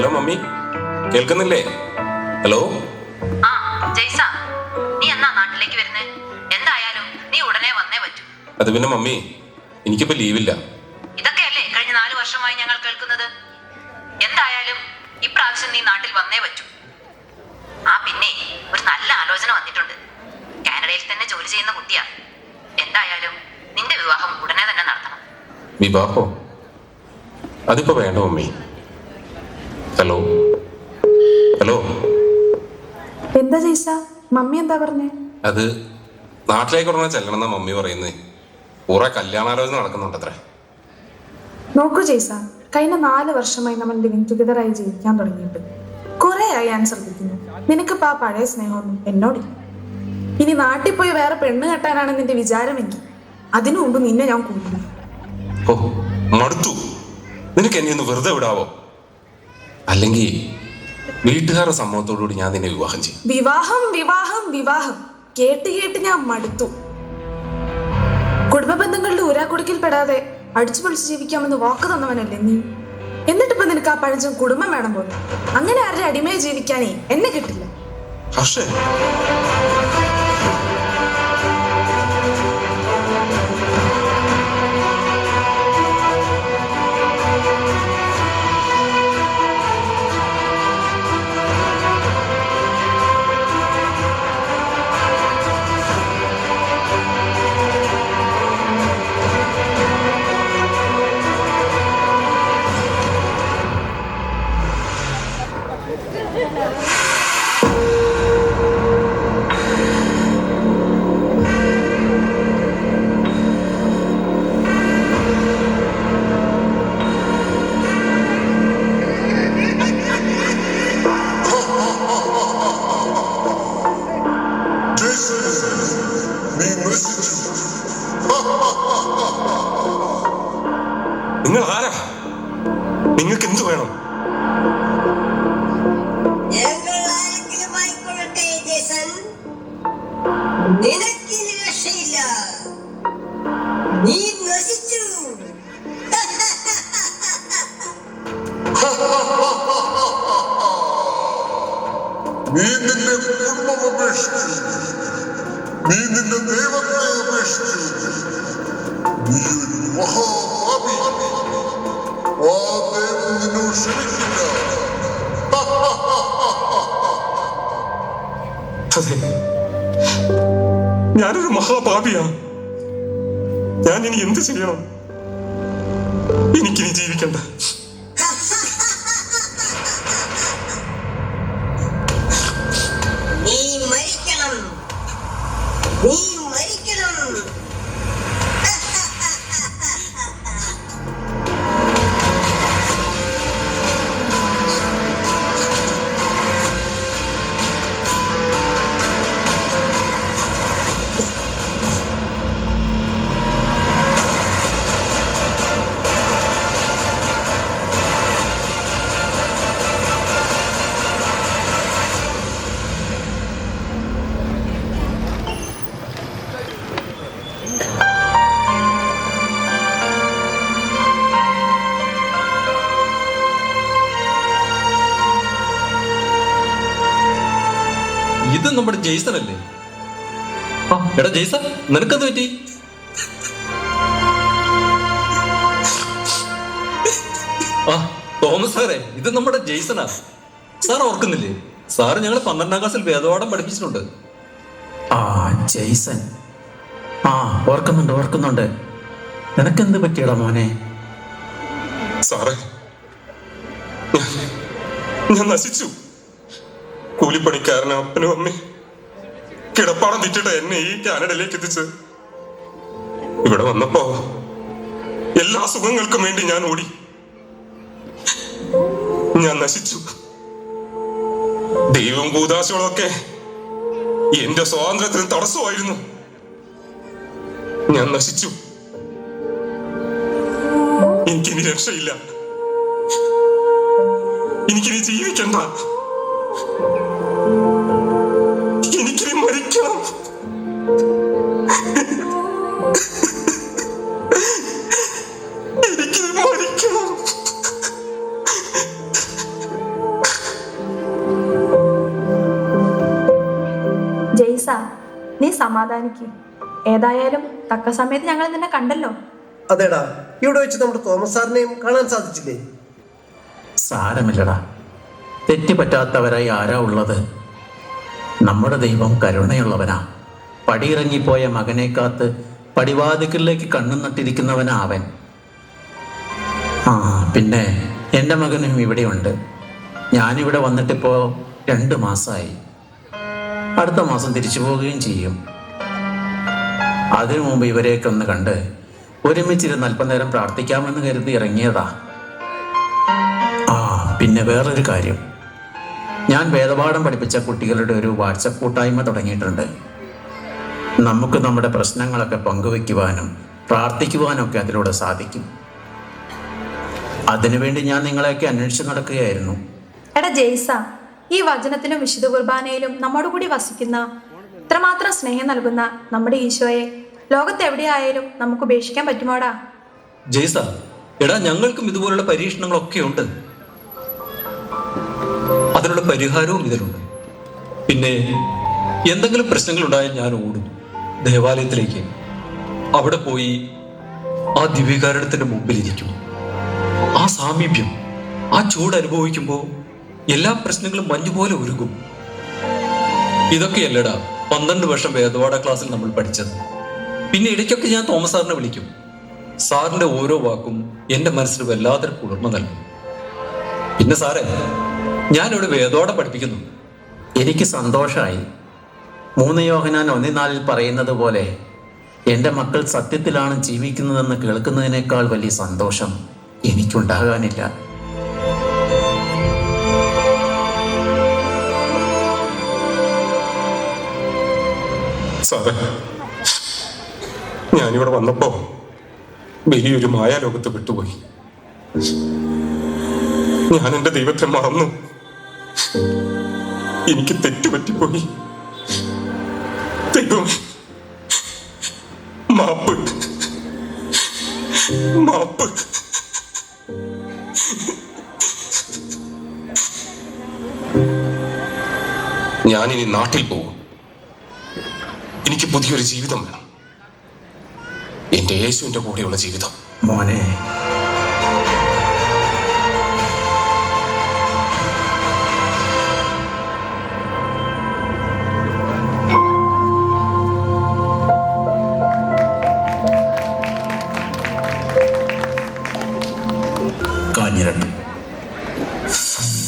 Hello mummy, കേൾക്കുന്നില്ലേ? Hello. ആ ജയ്സ, നീ എന്നാ നാട്ടിലേക്ക് വരുന്നേ? എന്തായാലും നീ ഉടനെ വന്നേ പറ്റൂ. അത് പിന്നെ മമ്മി, എനിക്കിപ്പോ ലീവില്ല. ഇതൊക്കെയല്ലേ കഴിഞ്ഞ 4 വർഷമായി ഞങ്ങൾ കേൾക്കുന്നത്. എന്തായാലും ഇപ്രാവശ്യം നീ നാട്ടിൽ വന്നേ പറ്റൂ. ആ പിന്നെ ഒരു നല്ല ആലോചന വന്നിട്ടുണ്ട്. കാനഡയിൽ തന്നെ ജോലി ചെയ്യുന്ന കുട്ടിയാ. എന്തായാലും നിന്റെ വിവാഹം ഉടനെ തന്നെ നടത്തണം. വിവാഹോ? അതിപ്പോ വേണ്ട മമ്മി. Hello hello. എന്താ ജയ്സ, മമ്മി എന്താ പറഞ്ഞേ? അത് നാട്ടിലേക്ക് ഉടനെ ചെല്ലണം എന്നാ മമ്മി പറയുന്നേ. കുറെ കല്യാണാലോചന നടക്കുന്നുണ്ടത്രേ. നോക്കൂ ജയ്സ, കഴിഞ്ഞ 4 വർഷമായി നമ്മൾ ലിവിങ് ടുഗദറായി ജീവിക്കാൻ തുടങ്ങിയിട്ട് കുറെ ആയി ഞാൻ ശ്രദ്ധിക്കുന്നു. നിനക്കിപ്പോ ആ പഴയ സ്നേഹമൊന്നും എന്നോടില്ല. ഇനി നാട്ടിൽ പോയി വേറെ പെണ്ണ് കെട്ടാനാണ് നിന്റെ വിചാരമെങ്കിൽ അതിനു മുമ്പ് നിന്നെ ഞാൻ കൊല്ലും. ഓ മടുത്തു. നിനക്ക് എന്നെ ഒന്ന് വെറുതെ വിടാവോ? അല്ലെങ്കിൽ വീട്ടുകാരുടെ സമ്മതത്തോടുകൂടി ഞാൻ നിന്നെ വിവാഹം ചെയ്യും. വിവാഹം വിവാഹം വിവാഹം കേട്ട് കേട്ട് ഞാൻ മടുത്തു. കുടുംബ ബന്ധങ്ങളുടെ ഊരാക്കുടുക്കിൽ പെടാതെ അടിച്ചു പൊളിച്ച് ജീവിക്കാമെന്ന് വാക്ക് തന്നവനല്ലേ നീ. എന്നിട്ടിപ്പോ നിനക്ക് ആ പഴഞ്ചൻ കുടുംബം വേണം പോലും. അങ്ങനെ ആരുടെ അടിമയെ ജീവിക്കാനേ എന്നെ കിട്ടില്ല. പക്ഷേ നിങ്ങൾ ആരാ? നിങ്ങൾക്ക് എന്ത് വേണം? നിനക്കിനി രക്ഷയില്ല. നീ നശിച്ചു. നീ നിന്റെ കുടുംബം ഉപേക്ഷിച്ചു. നീ നിന്റെ ദൈവത്തെ ഉപേക്ഷിച്ചു. നീ ഒരു മഹാപാപി. ആ ദൈവം നിന്നോട് ക്ഷമിക്കില്ല. അതെ, ഞാനൊരു മഹാപാപിയാ. ഞാൻ ഇനി എന്ത് ചെയ്യണം? എനിക്കിനി ജീവിക്കണ്ട. നീ മരിക്കണം. നീ മരിക്കണം. ഇത് നമ്മുടെ ജെയ്സൺ അല്ലേ? ആ എടാ ജെയ്സൺ, നിനക്കെന്ത് പറ്റി? ആ തോമസ് സാറേ, ഇത് നമ്മുടെ ജെയ്സണാ. സാർ ഓർക്കുന്നില്ലേ? സാറ് ഞങ്ങൾ 12ാം ക്ലാസ്സിൽ വേദപാഠം പഠിപ്പിച്ചിട്ടുണ്ട്. ആ ജെയ്സൺ, ആ ഓർക്കുന്നുണ്ട്. നിനക്കെന്ത് പറ്റിയടാ മോനെ? സാറേ, ഞാൻ നശിച്ചു. കൂലിപ്പണിക്കാരന് അപ്പനും അമ്മയും കിടപ്പാടം വിറ്റിട്ട് എന്നെ ഈ കാനഡയിലേക്ക് എത്തിച്ച്. ഇവിടെ വന്നപ്പോ എല്ലാ സുഖങ്ങൾക്കും വേണ്ടി ഞാൻ ഓടി. ഞാൻ നശിച്ചു. ദൈവവും കൂതാശകളൊക്കെ എന്റെ സ്വാതന്ത്ര്യത്തിന് തടസ്സമായിരുന്നു. ഞാൻ നശിച്ചു. എനിക്കിനി രക്ഷയില്ല. എനിക്കിനി ജീവിക്കണ്ട. എനിക്കിനി മരിക്കണം. എനിക്കിനി മരിക്കണം. നീ സമാധാനിക്ക്. ഏതായാലും തക്ക സമയത്ത് ഞങ്ങൾ നിന്നെ കണ്ടല്ലോ. അതേടാ, ഇവിടെ വെച്ച് നമ്മുടെ തോമസ് സാറിനെയും കാണാൻ സാധിച്ചില്ലേ? സാരമില്ലടാ, തെറ്റ് പറ്റാത്തവരായി ആരാ ഉള്ളത്? നമ്മുടെ ദൈവം കരുണയുള്ളവനാ. പടിയിറങ്ങിപ്പോയ മകനെ കാത്ത് പടിവാതിക്കലിലേക്ക് കണ്ണും നട്ടിരിക്കുന്നവനാ അവൻ. ആ പിന്നെ എൻ്റെ മകനും ഇവിടെയുണ്ട്. ഞാനിവിടെ വന്നിട്ടിപ്പോൾ 2 മാസമായി. അടുത്ത മാസം തിരിച്ചു പോവുകയും ചെയ്യും. അതിനു മുമ്പ് ഇവരെയൊക്കെ ഒന്ന് കണ്ട് ഒരുമിച്ചിരുന്ന് അല്പനേരം പ്രാർത്ഥിക്കാമെന്ന് കരുതി ഇറങ്ങിയതാ. ആ പിന്നെ വേറൊരു കാര്യം, ഞാൻ വേദപാഠം പഠിപ്പിച്ച കുട്ടികളുടെ ഒരു വാട്സപ്പ് കൂട്ടായ്മ തുടങ്ങിയിട്ടുണ്ട്. നമുക്ക് നമ്മുടെ പ്രശ്നങ്ങളൊക്കെ പങ്കുവെക്കുവാനും പ്രാർത്ഥിക്കുവാനും ഒക്കെ അതിലൂടെ സാധിക്കും. അതിനുവേണ്ടി ഞാൻ നിങ്ങളെയൊക്കെ അന്വേഷിച്ച് നടക്കുകയായിരുന്നു. എടാ ജെയ്സ, ഈ വചനത്തിലും വിശുദ്ധ കുർബാനയിലും നമ്മോട് കൂടി വസിക്കുന്ന, ഇത്രമാത്രം സ്നേഹം നൽകുന്ന നമ്മുടെ ഈശോയെ ലോകത്തെവിടെയായാലും നമുക്ക് ഉപേക്ഷിക്കാൻ പറ്റുമോടാ? ജയ്സ, എടാ ഞങ്ങൾക്കും ഇതുപോലുള്ള പരീക്ഷണങ്ങളൊക്കെ ഉണ്ട്. അതിനുള്ള പരിഹാരവും ഇതിലുണ്ട്. പിന്നെ എന്തെങ്കിലും പ്രശ്നങ്ങൾ ഉണ്ടായാൽ ഞാൻ ഓടും ദേവാലയത്തിലേക്ക്. അവിടെ പോയി ആ ദിവ്യകാരുണ്യത്തിന്റെ മുമ്പിലിരിക്കും. ആ സാമീപ്യം, ആ ചൂട് അനുഭവിക്കുമ്പോൾ എല്ലാ പ്രശ്നങ്ങളും മഞ്ഞുപോലെ ഉരുകും. ഇതൊക്കെയല്ലടാ 12 വർഷം വേദപാഠ ക്ലാസ്സിൽ നമ്മൾ പഠിച്ചത്. പിന്നെ ഇടയ്ക്കൊക്കെ ഞാൻ തോമസ് സാറിനെ വിളിക്കും. സാറിന്റെ ഓരോ വാക്കും എൻ്റെ മനസ്സിന് വല്ലാത്തൊരു കുളിർമ നൽകും. പിന്നെ സാറേ, ഞാനിവിടെ വേദപാഠം പഠിപ്പിക്കുന്നു. എനിക്ക് സന്തോഷമായി. 3 യോഹന്നാൻ 1:4 പറയുന്നത് പോലെ എൻ്റെ മക്കൾ സത്യത്തിലാണ് ജീവിക്കുന്നതെന്ന് കേൾക്കുന്നതിനേക്കാൾ വലിയ സന്തോഷം എനിക്കുണ്ടാകാനില്ല. സാറേ, ഞാനിവിടെ വന്നപ്പോ വലിയൊരു മായാലോകത്ത് വിട്ടുപോയി. ഞാൻ എൻ്റെ ദൈവത്തെ മറന്നു. എനിക്ക് തെറ്റുപറ്റിപ്പോയി. ദൈവം മാപ്പ് മാപ്പ്. ഞാനിനി നാട്ടിൽ പോകും. എനിക്ക് പുതിയൊരു ജീവിതം വേണം. എന്റെ യേശുവിന്റെ കൂടെയുള്ള ജീവിതം. മോനെ, കാഞ്ഞിരണ്ട്